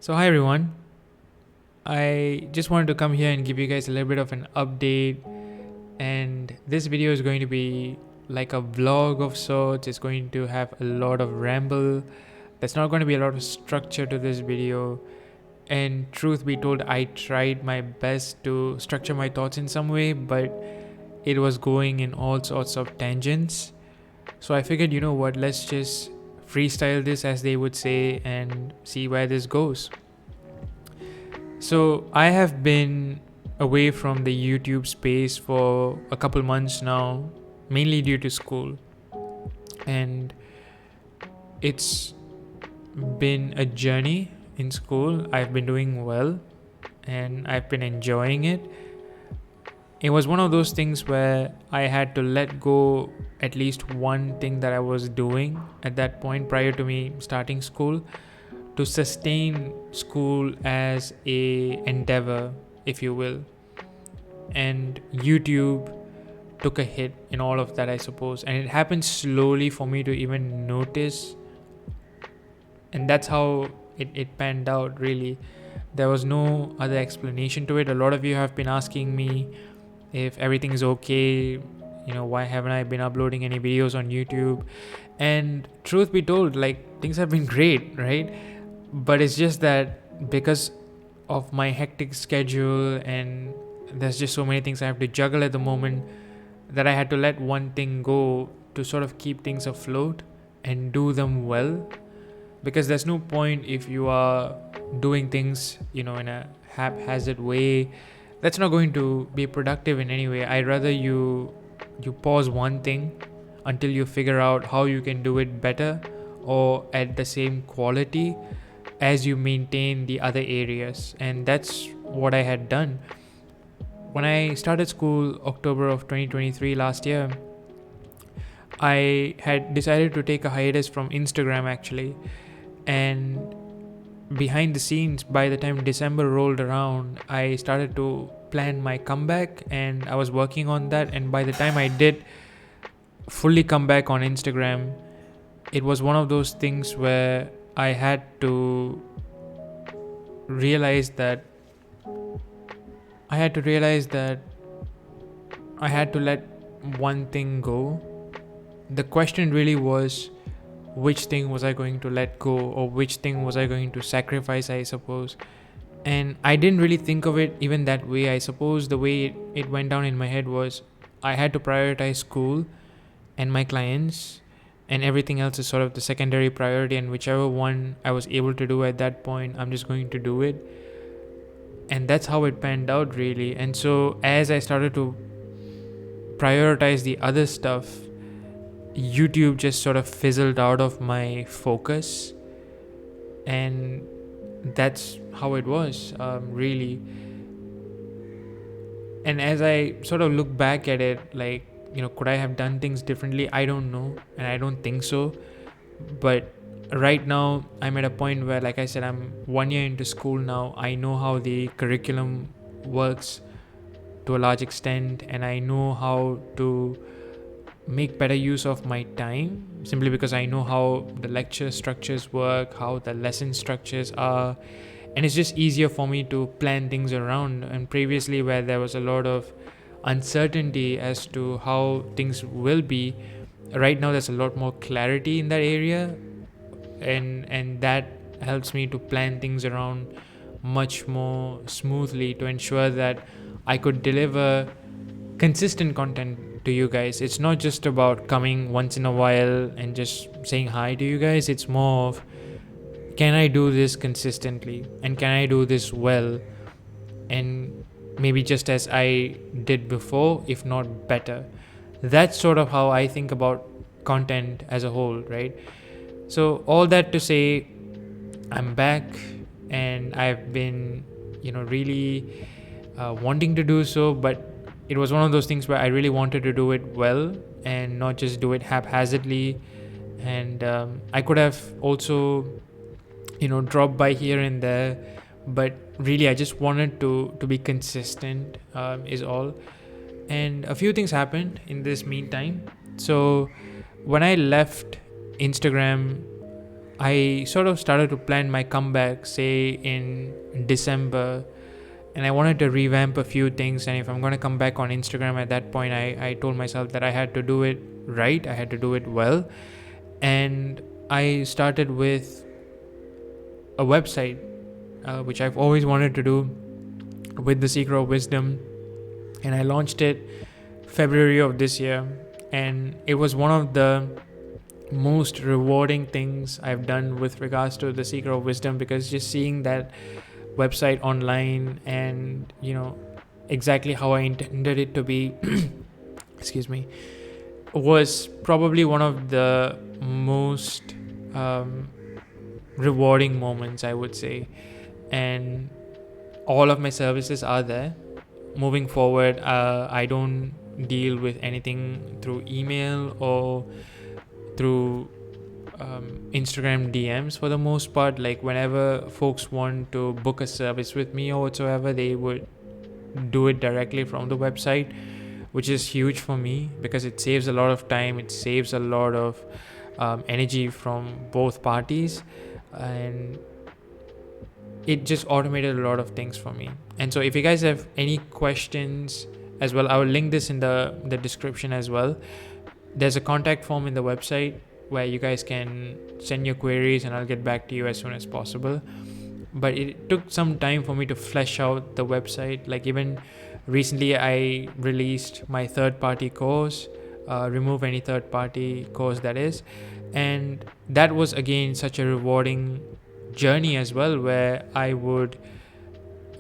So, hi everyone. I just wanted to come here and give you guys a little bit of an update. And this video is going to be like a vlog of sorts. It's going to have a lot of ramble. There's not going to be a lot of structure to this video. And truth be told, I tried my best to structure my thoughts in some way, but it was going in all sorts of tangents. So I figured, you know what, let's just freestyle this, as they would say, and see where this goes. So I have been away from the YouTube space for a couple months now, mainly due to school. And it's been a journey in school. I've been doing well and I've been enjoying it. It was one of those things where I had to let go at least one thing that I was doing at that point prior to me starting school to sustain school as a endeavor, if you will. And YouTube took a hit in all of that, I suppose, and it happened slowly for me to even notice. And that's how it panned out, really. There was no other explanation to it. A lot of you have been asking me if everything is okay, why haven't I been uploading any videos on YouTube? And truth be told, like, things have been great, right? But it's just that because of my hectic schedule and there's just so many things I have to juggle at the moment, that I had to let one thing go to sort of keep things afloat and do them well. Because there's no point if you are doing things, in a haphazard way. That's not going to be productive in any way. I'd rather you pause one thing until you figure out how you can do it better or at the same quality as you maintain the other areas. And that's what I had done. When I started school October of 2023 last year, I had decided to take a hiatus from Instagram actually. And behind the scenes, by the time December rolled around, I started to plan my comeback and I was working on that. And by the time I did fully come back on Instagram, it was one of those things where I had to realize that I had to let one thing go. The question really was, which thing was I going to let go, or which thing was I going to sacrifice, I suppose. And I didn't really think of it even that way. I suppose the way it went down in my head was I had to prioritize school and my clients, and everything else is sort of the secondary priority, and whichever one I was able to do at that point, I'm just going to do it. And that's how it panned out, really. And so as I started to prioritize the other stuff, YouTube just sort of fizzled out of my focus. And that's how it was, really. And as I sort of look back at it, like, could I have done things differently? I don't know, and I don't think so. But right now I'm at a point where, like I said, I'm 1 year into school now. I know how the curriculum works to a large extent, and I know how to make better use of my time, simply because I know how the lecture structures work, how the lesson structures are, and it's just easier for me to plan things around. And previously, where there was a lot of uncertainty as to how things will be, right now there's a lot more clarity in that area, and that helps me to plan things around much more smoothly to ensure that I could deliver consistent content to you guys. It's not just about coming once in a while and just saying hi to you guys. It's more of, can I do this consistently, and can I do this well, and maybe just as I did before, if not better. That's sort of how I think about content as a whole, right? So all that to say, I'm back, and I've been really wanting to do so. But it was one of those things where I really wanted to do it well and not just do it haphazardly. And I could have also dropped by here and there, but really I just wanted to be consistent, is all. And a few things happened in this meantime. So when I left Instagram, I sort of started to plan my comeback, say in December, and I wanted to revamp a few things. And if I'm going to come back on Instagram at that point, I told myself that I had to do it right, I had to do it well. And I started with a website, which I've always wanted to do, with The Seeker of Wisdom. And I launched it February of this year. And it was one of the most rewarding things I've done with regards to The Seeker of Wisdom, because just seeing that website online and exactly how I intended it to be excuse me, was probably one of the most rewarding moments, I would say. And all of my services are there. Moving forward, I don't deal with anything through email or through Instagram DMs for the most part. Like whenever folks want to book a service with me or whatsoever, they would do it directly from the website, which is huge for me because it saves a lot of time, it saves a lot of energy from both parties, and it just automated a lot of things for me. And so if you guys have any questions as well, I will link this in the description as well. There's a contact form in the website where you guys can send your queries and I'll get back to you as soon as possible. But it took some time for me to flesh out the website. Like even recently I released my third-party course, remove any third-party course, that is. And that was again such a rewarding journey as well, where I would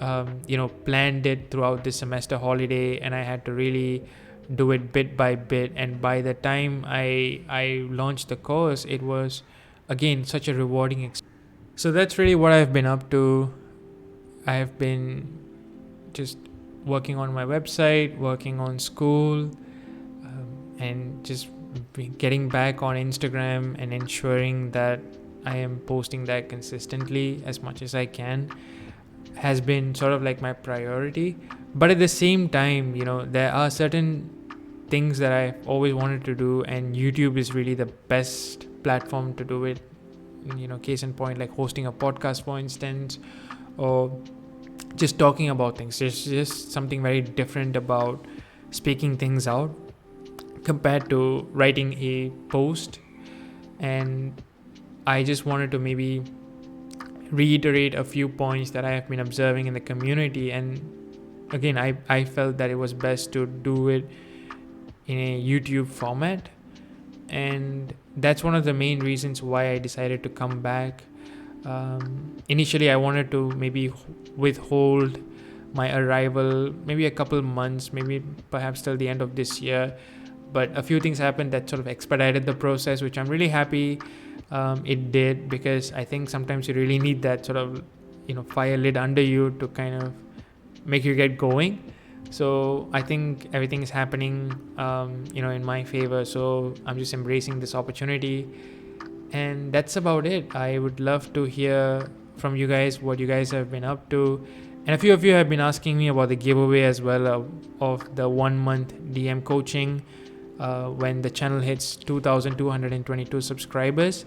planned it throughout the semester holiday, and I had to really do it bit by bit. And by the time I launched the course, it was again such a rewarding experience. So that's really what I've been up to. I have been just working on my website, working on school, and just getting back on Instagram and ensuring that I am posting that consistently as much as I can has been sort of like my priority. But at the same time, there are certain things that I've always wanted to do, and YouTube is really the best platform to do it. Case in point, like hosting a podcast, for instance, or just talking about things. There's just something very different about speaking things out compared to writing a post. And I just wanted to maybe reiterate a few points that I have been observing in the community. And again, I felt that it was best to do it in a YouTube format. And that's one of the main reasons why I decided to come back. Initially, I wanted to maybe withhold my arrival maybe a couple months, maybe perhaps till the end of this year. But a few things happened that sort of expedited the process, which I'm really happy it did, because I think sometimes you really need that sort of fire lit under you to kind of make you get going. So I think everything is happening in my favor, so I'm just embracing this opportunity. And that's about it. I would love to hear from you guys what you guys have been up to. And a few of you have been asking me about the giveaway as well of the 1 month DM coaching when the channel hits 2,222 subscribers.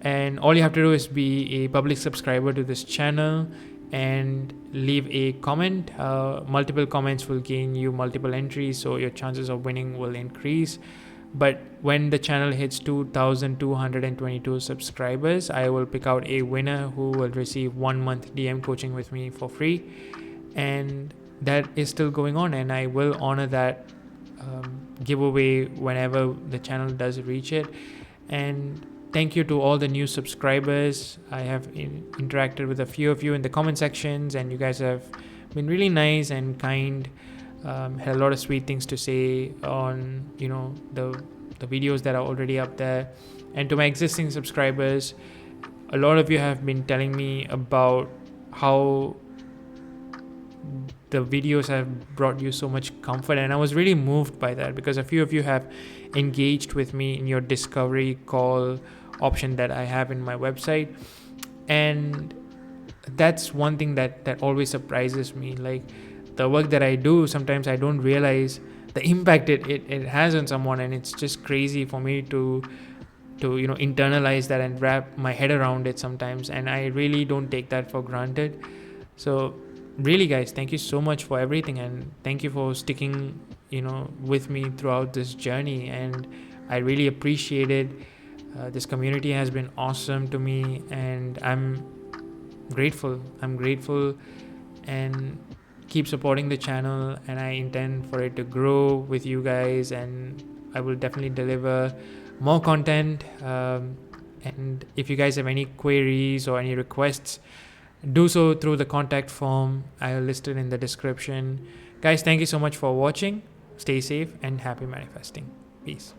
And all you have to do is be a public subscriber to this channel and leave a comment. Multiple comments will gain you multiple entries, so your chances of winning will increase. But when the channel hits 2,222 subscribers, I will pick out a winner who will receive 1 month DM coaching with me for free. And that is still going on, and I will honor that giveaway whenever the channel does reach it. And thank you to all the new subscribers. I have interacted with a few of you in the comment sections, and you guys have been really nice and kind. Had a lot of sweet things to say on the videos that are already up there. And to my existing subscribers, a lot of you have been telling me about how the videos have brought you so much comfort, and I was really moved by that, because a few of you have engaged with me in your discovery call option that I have in my website. And that's one thing that always surprises me. Like, the work that I do, sometimes I don't realize the impact it has on someone, and it's just crazy for me to to internalize that and wrap my head around it sometimes, and I really don't take that for granted. So really, guys, thank you so much for everything, and thank you for sticking with me throughout this journey, and I really appreciate it. This community has been awesome to me, and I'm grateful, and keep supporting the channel, and I intend for it to grow with you guys, and I will definitely deliver more content. And if you guys have any queries or any requests, do so through the contact form. I'll list it in the description. Guys, thank you so much for watching. Stay safe and happy manifesting. Peace.